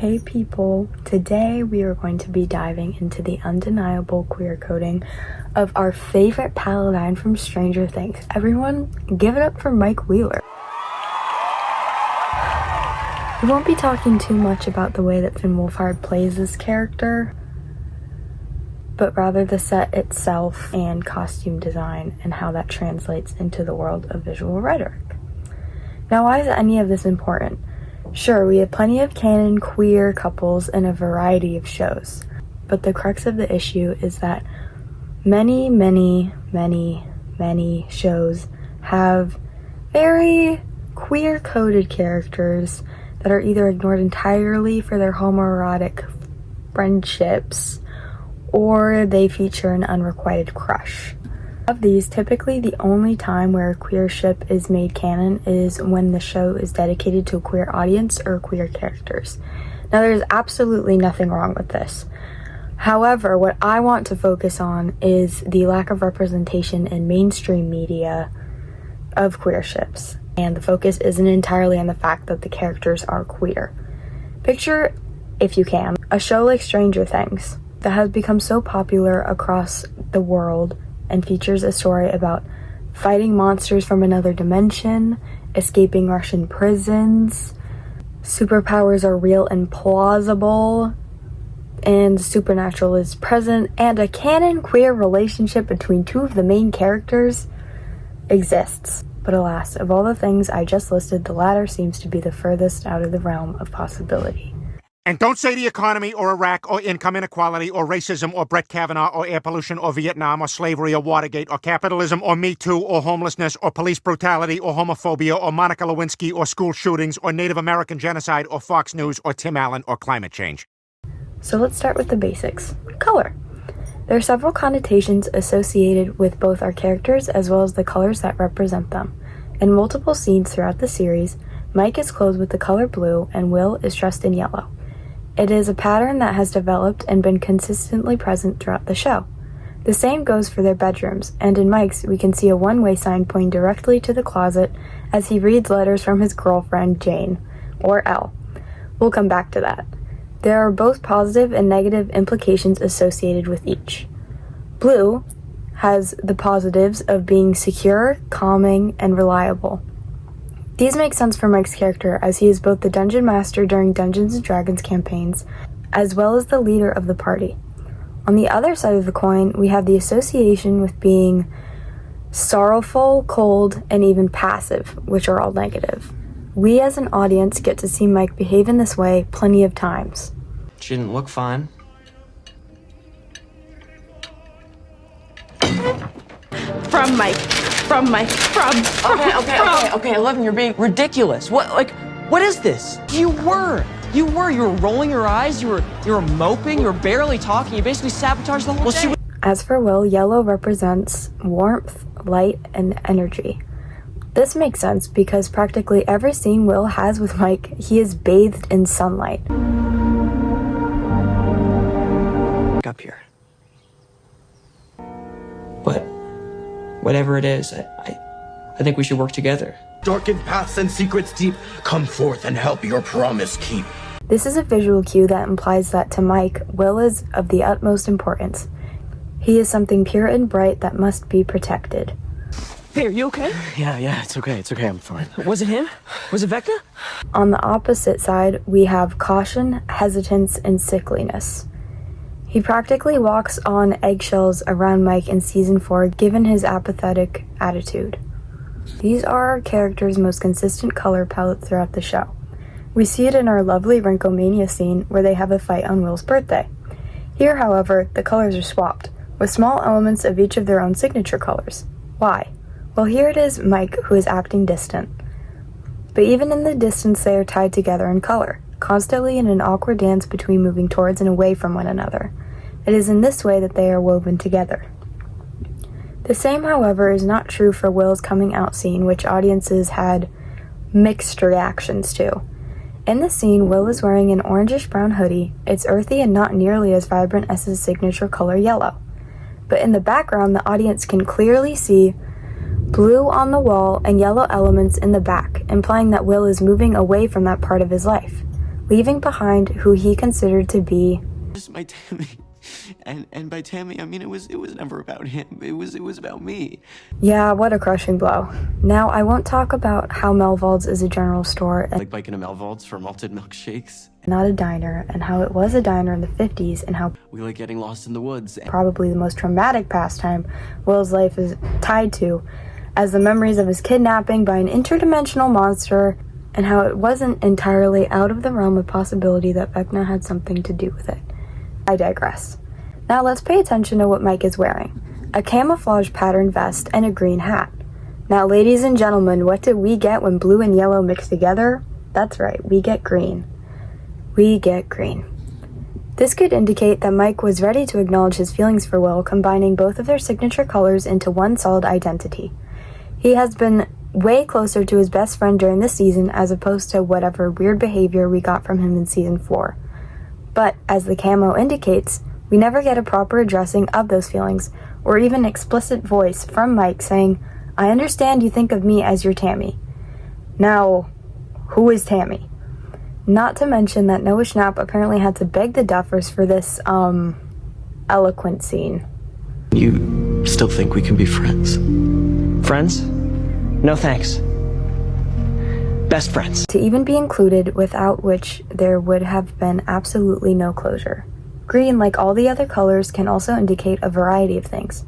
Hey people, today we are going to be diving into the undeniable queer coding of our favorite paladin from Stranger Things. Everyone, give it up for Mike Wheeler. We won't be talking too much about the way that Finn Wolfhard plays this character, but rather the set itself and costume design and how that translates into the world of visual rhetoric. Now, why is any of this important? Sure, we have plenty of canon queer couples in a variety of shows, but the crux of the issue is that many shows have very queer-coded characters that are either ignored entirely for their homoerotic friendships, or they feature an unrequited crush. Of these, typically the only time where a queer ship is made canon is when the show is dedicated to a queer audience or queer characters. Now, there's absolutely nothing wrong with this. However, what I want to focus on is the lack of representation in mainstream media of queer ships, and the focus isn't entirely on the fact that the characters are queer. Picture, if you can, a show like Stranger Things that has become so popular across the world and features a story about fighting monsters from another dimension, escaping Russian prisons, superpowers are real and plausible, and supernatural is present, and a canon queer relationship between two of the main characters exists. But alas, of all the things I just listed, the latter seems to be the furthest out of the realm of possibility. And don't say the economy or Iraq or income inequality or racism or Brett Kavanaugh or air pollution or Vietnam or slavery or Watergate or capitalism or Me Too or homelessness or police brutality or homophobia or Monica Lewinsky or school shootings or Native American genocide or Fox News or Tim Allen or climate change. So let's start with the basics. Color. There are several connotations associated with both our characters as well as the colors that represent them. In multiple scenes throughout the series, Mike is clothed with the color blue and Will is dressed in yellow. It is a pattern that has developed and been consistently present throughout the show. The same goes for their bedrooms, and in Mike's, we can see a one-way sign pointing directly to the closet as he reads letters from his girlfriend, Jane, or Elle. We'll come back to that. There are both positive and negative implications associated with each. Blue has the positives of being secure, calming, and reliable. These make sense for Mike's character, as he is both the dungeon master during Dungeons & Dragons campaigns, as well as the leader of the party. On the other side of the coin, we have the association with being sorrowful, cold, and even passive, which are all negative. We as an audience get to see Mike behave in this way plenty of times. She didn't look fine. From Mike. Okay, 11, you're being ridiculous. What is this? You were rolling your eyes, you were moping, you were barely talking, you basically sabotaged the whole day. As for Will, yellow represents warmth, light, and energy. This makes sense because practically every scene Will has with Mike, he is bathed in sunlight. Up here. But whatever it is, I think we should work together. Darkened paths and secrets deep, come forth and help your promise keep. This is a visual cue that implies that to Mike, Will is of the utmost importance. He is something pure and bright that must be protected. Hey, are you okay? Yeah, it's okay, I'm fine. Was it him? Was it Vecna? On the opposite side, we have caution, hesitance, and sickliness. He practically walks on eggshells around Mike in Season 4 given his apathetic attitude. These are our characters' most consistent color palette throughout the show. We see it in our lovely Wrinklemania scene where they have a fight on Will's birthday. Here, however, the colors are swapped, with small elements of each of their own signature colors. Why? Well, here it is Mike who is acting distant. But even in the distance they are tied together in color, constantly in an awkward dance between moving towards and away from one another. It is in this way that they are woven together. The same, however, is not true for Will's coming out scene, which audiences had mixed reactions to. In the scene, Will is wearing an orangish-brown hoodie. It's earthy and not nearly as vibrant as his signature color yellow. But in the background, the audience can clearly see blue on the wall and yellow elements in the back, implying that Will is moving away from that part of his life. leaving behind who he considered to be Just my Tammy. And by Tammy, I mean it was never about him. It was about me. Yeah, what a crushing blow. Now, I won't talk about how Melvald's is a general store and Like biking to Melvald's for malted milkshakes. not a diner, and how it was a diner in the 50s, and how We like getting lost in the woods. probably the most traumatic pastime Will's life is tied to, as the memories of his kidnapping by an interdimensional monster, and how it wasn't entirely out of the realm of possibility that Vecna had something to do with it. I digress. Now let's pay attention to what Mike is wearing. A camouflage patterned vest and a green hat. Now, ladies and gentlemen, what do we get when blue and yellow mix together? That's right, we get green. We get green. This could indicate that Mike was ready to acknowledge his feelings for Will, combining both of their signature colors into one solid identity. He has been way closer to his best friend during this season as opposed to whatever weird behavior we got from him in season 4. But, as the camo indicates, we never get a proper addressing of those feelings, or even explicit voice from Mike saying, "I understand you think of me as your Tammy." Now, who is Tammy? Not to mention that Noah Schnapp apparently had to beg the Duffers for this, eloquent scene. You still think we can be friends? Friends? No thanks. Best friends. To even be included, without which there would have been absolutely no closure. Green, like all the other colors, can also indicate a variety of things.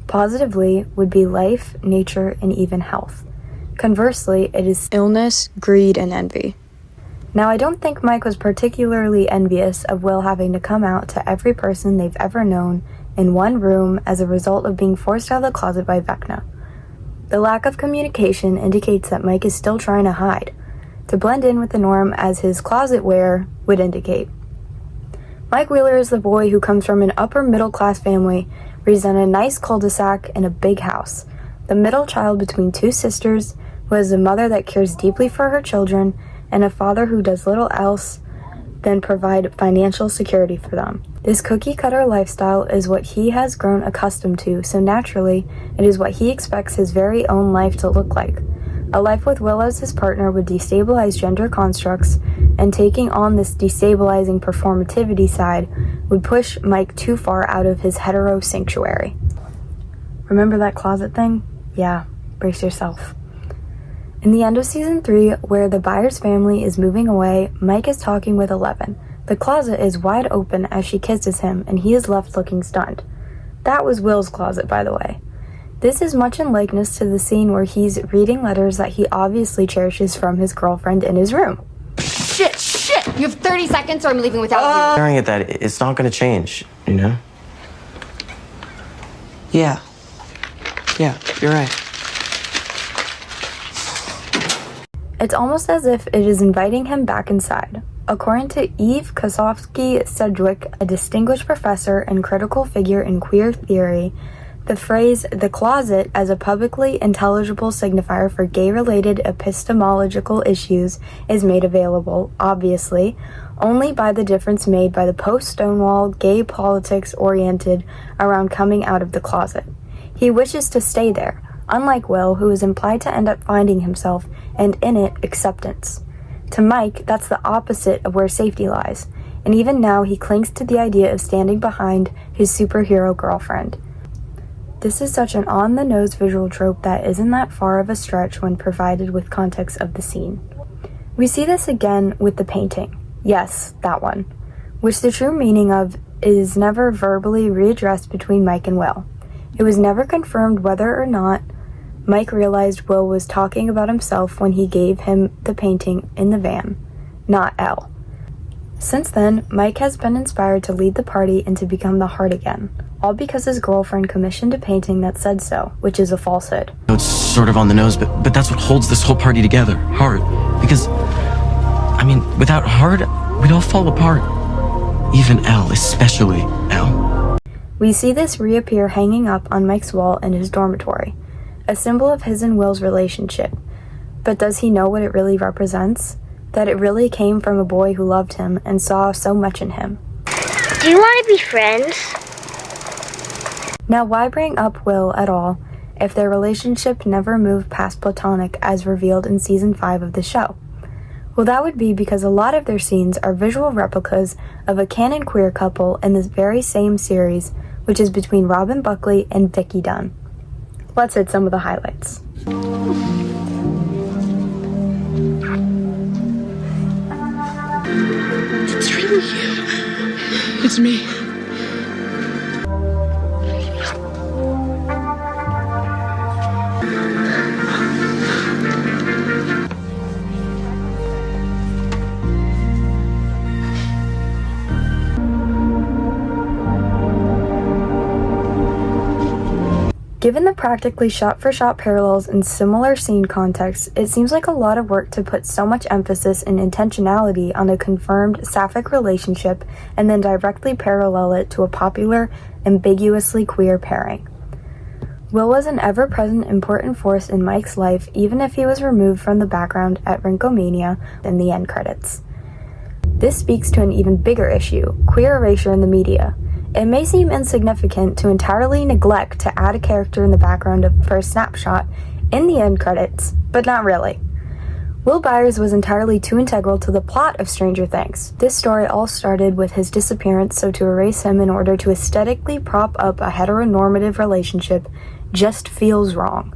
Positively would be life, nature, and even health. Conversely, it is illness, greed, and envy. Now, I don't think Mike was particularly envious of Will having to come out to every person they've ever known in one room as a result of being forced out of the closet by Vecna. The lack of communication indicates that Mike is still trying to hide, to blend in with the norm as his closet wear would indicate. Mike Wheeler is the boy who comes from an upper middle class family, raised on a nice cul-de-sac in a big house, the middle child between two sisters, who has a mother that cares deeply for her children, and a father who does little else than provide financial security for them. This cookie-cutter lifestyle is what he has grown accustomed to, so naturally, it is what he expects his very own life to look like. A life with Will as his partner would destabilize gender constructs, and taking on this destabilizing performativity side would push Mike too far out of his hetero sanctuary. Remember that closet thing? Yeah, brace yourself. In the end of season 3, where the Byers family is moving away, Mike is talking with Eleven. The closet is wide open as she kisses him, and he is left looking stunned. That was Will's closet, by the way. This is much in likeness to the scene where he's reading letters that he obviously cherishes from his girlfriend in his room. Shit! You have 30 seconds or I'm leaving without you. Staring at that, it's not gonna change, you know? Yeah, you're right. It's almost as if it is inviting him back inside. According to Eve Kosofsky-Sedgwick, a distinguished professor and critical figure in queer theory, the phrase "the closet" as a publicly intelligible signifier for gay-related epistemological issues is made available, obviously, only by the difference made by the post-Stonewall gay politics oriented around coming out of the closet. He wishes to stay there, unlike Will, who is implied to end up finding himself, and in it, acceptance. To Mike, that's the opposite of where safety lies, and even now he clings to the idea of standing behind his superhero girlfriend. This is such an on-the-nose visual trope that isn't that far of a stretch when provided with context of the scene. We see this again with the painting. Yes, that one. Which the true meaning of is never verbally readdressed between Mike and Will. It was never confirmed whether or not Mike realized Will was talking about himself when he gave him the painting in the van, not Elle. Since then, Mike has been inspired to lead the party and to become the heart again, all because his girlfriend commissioned a painting that said so, which is a falsehood. It's sort of on the nose, but that's what holds this whole party together, heart. Because, I mean, without heart, we'd all fall apart. Even Elle, especially Elle. We see this reappear hanging up on Mike's wall in his dormitory, a symbol of his and Will's relationship. But does he know what it really represents? That it really came from a boy who loved him and saw so much in him. Do you want to be friends? Now, why bring up Will at all if their relationship never moved past platonic as revealed in season 5 of the show? Well, that would be because a lot of their scenes are visual replicas of a canon queer couple in this very same series, which is between Robin Buckley and Vicky Dunn. Let's hit some of the highlights. It's really you. It's me. Given the practically shot-for-shot parallels and similar scene contexts, it seems like a lot of work to put so much emphasis and intentionality on a confirmed sapphic relationship and then directly parallel it to a popular, ambiguously queer pairing. Will was an ever-present important force in Mike's life even if he was removed from the background at Rinkomania in the end credits. This speaks to an even bigger issue, queer erasure in the media. It may seem insignificant to entirely neglect to add a character in the background for a snapshot in the end credits, but not really. Will Byers was entirely too integral to the plot of Stranger Things. This story all started with his disappearance, so to erase him in order to aesthetically prop up a heteronormative relationship just feels wrong.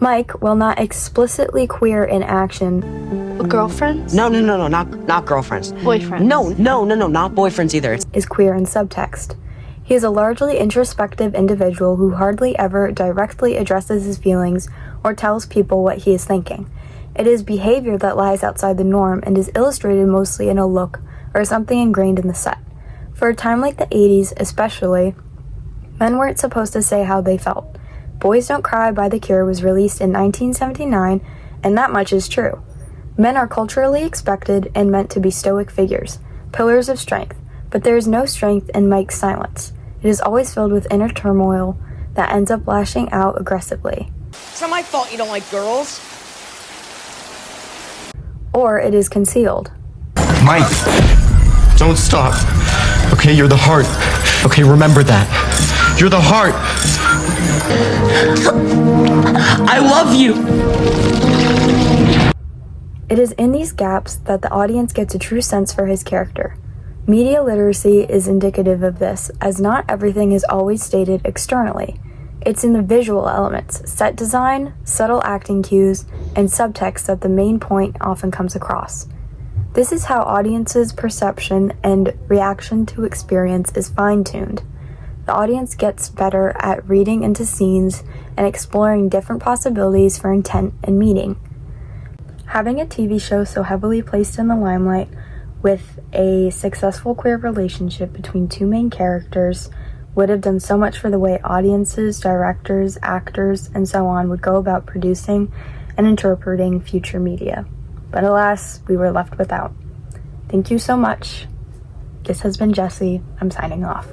Mike, while not explicitly queer in action, Girlfriends? No, not girlfriends. Boyfriends? No, not boyfriends either. is queer in subtext. He is a largely introspective individual who hardly ever directly addresses his feelings or tells people what he is thinking. It is behavior that lies outside the norm and is illustrated mostly in a look or something ingrained in the set. For a time like the 80s especially, men weren't supposed to say how they felt. Boys Don't Cry by The Cure was released in 1979, and that much is true. Men are culturally expected and meant to be stoic figures, pillars of strength, but there is no strength in Mike's silence. It is always filled with inner turmoil that ends up lashing out aggressively. It's not my fault you don't like girls. Or it is concealed. Mike, don't stop. Okay, you're the heart. Okay, remember that. You're the heart. I love you. It is in these gaps that the audience gets a true sense for his character. Media literacy is indicative of this, as not everything is always stated externally. It's in the visual elements, set design, subtle acting cues, and subtext that the main point often comes across. This is how audiences' perception and reaction to experience is fine-tuned. The audience gets better at reading into scenes and exploring different possibilities for intent and meaning. Having a TV show so heavily placed in the limelight with a successful queer relationship between two main characters would have done so much for the way audiences, directors, actors, and so on would go about producing and interpreting future media. But alas, we were left without. Thank you so much. This has been Jessie. I'm signing off.